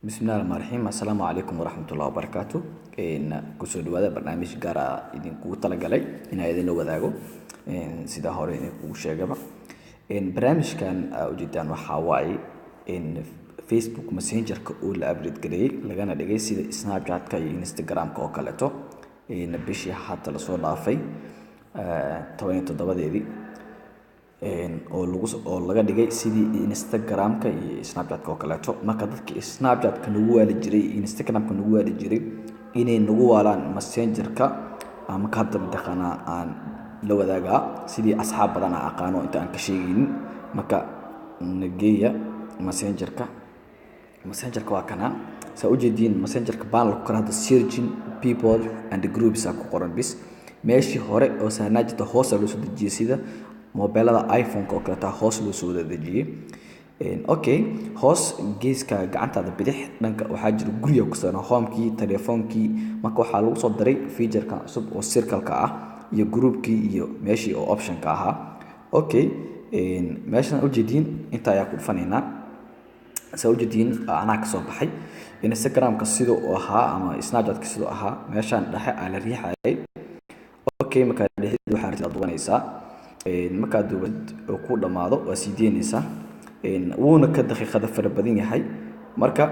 بسم الله الرحمن الرحيم السلام عليكم ورحمة الله وبركاته kusoo dhawaada barnaamij gaar ah idinku talagalay in ay idin la wadaago sida hore idinku sheegaba barnaamijkan ujeedaan waxa waaye in Facebook Messenger-ka uu la update gareeyay lagana dhigay sida Snapchat-ka iyo Instagram-ka oo kaleeto bishii hadda la soo dhaafay 17deedii oo laga dhigay sidii Instagram-ka iyo Snapchat-ka oo kaleeto marka dadkii Snapchat-ka nagu waali jiray Instagram-ka nagu waali jiray inay nagu waalaan Messenger-ka ama ka hadda dhaqana aan la wadaagaa sidii asxaab badan aan aqaano inta aan ka sheegin marka nageeya Messenger-ka waa kana sa ujeedin Messenger-ka baan la kala hada searching people and groups ku qoran bis meeshii hore oo sahnajta hoos loo soo dejiyay sida mobilada iPhone-ka oo kale hoos loo soo dejiyay okay hoos geeska gacantaada bidix dhanka waxa jira guriga ku saaran home-kii telephone-kii marka waxa lagu soo daray feature-ka cusub oo circle-ka ah iyo group-kii iyo meeshii oo option-ka ahaa okay meeshan ujeedin inta ayaa ku dhufanaynaa sa ujeedin ana ka soo baxay Instagram-ka sidoo ahaa ama Snapchat-ka sidoo ahaa meeshan dhaxe aan la riixay okay marka dhexdeeda waxa aad duwanaysaa marka duwad oo ku dhamaado waa siideynaysaa wuuna ka daqiiqada fara badan yahay marka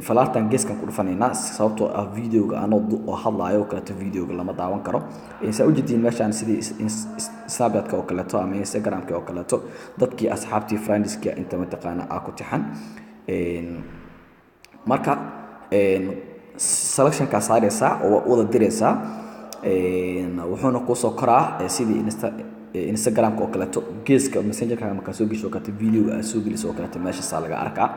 falaartan geeskan ku dhufanaynaa sababtoo ah videoga oo hadlaayo kala videoga lama daawan karo sa ujeedin meeshan sidii Snapchat-ka oo kale ama Instagram-ka oo kale dadkii asxaabtii friends-ka inta mataqaana ku tixan marka selection-ka saaraysa oo wada diraysa wuxuuna ku soo koraa sidii Instagram-ka oo kale geeska Messenger-ka marka soo gasho ka video soo geliso kale meesha laga arkaa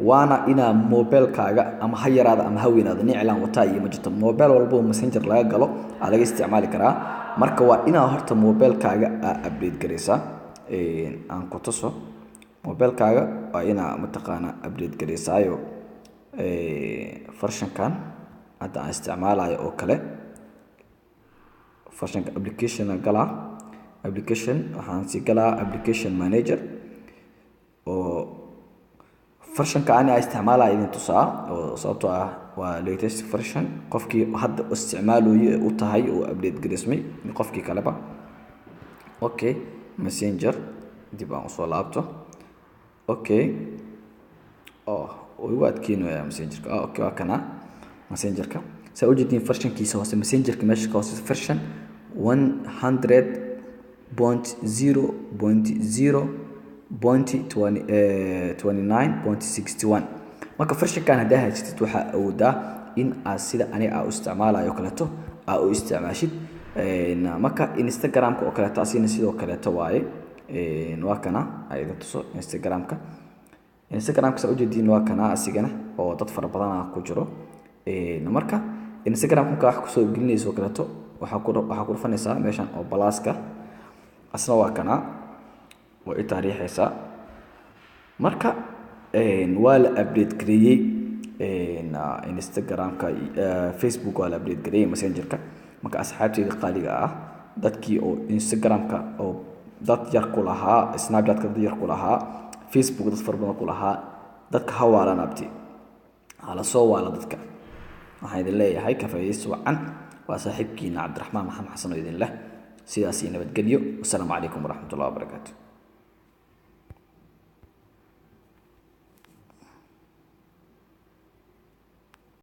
waana ina mobile-kaaga ama ha yaraada ama ha weynaado niclaan wata iyo ma jirto mobile walbo Messenger laga galo laga isticmaali karaa marka waa ina horta mobile-kaaga update gareysa aan ku tuso mobile-kaaga waa ina mataqaana update gareysaayo version-kan hadda aan isticmaalayo oo kale version-ka application gala application waxaan si galaa application manager oo version-ka aan isticmaalayo idin tusaa oo sababtoo ah waa latest version qofkii hadda isticmaalayo u tahay oo update gareysmay qofkii kaleba okay Messenger dib aan soo laabto okay oo waad keenaya Messenger-ka okay waa kana Messenger-ka sa ujeedin version-kiisa hoose Messenger-ka meesha hoose version 100.0.29.61 marka version-kan hadaa haysatid waxa awoodaa in aad sida aniga u isticmaalayo kale u isticmaashid marka Instagram-ka oo kale taasina sidoo kale waaye waa kana ay tuso Instagram-ka sa ujeedin waa kana asigana oo dad fara badan ku jiro marka Instagram-ka wax ku soo gelinayso kale waxa ku dhufanaysaa meeshan oo plus-ka asna waa kana oo taariikhaysa marka waa la update gareeyay Instagram-ka Facebook waa la update gareeyay Messenger-ka marka asxaabtayda qaaliga ah dadkii oo Instagram-ka oo dad yar ku lahaa Snapchat-ka dad yar ku lahaa Facebook dad fara badan ku lahaa dadka hawaalan abti hala soo waala dadka waxaan idin leeyahay ka faa'iideyso wacan waa saaxiibkiina Cabdiraxmaan Maxamed Xasan oo idin leh sidaas nabadgelyo wassalaamu calaykum waraxmatullaahi wabarakaatuh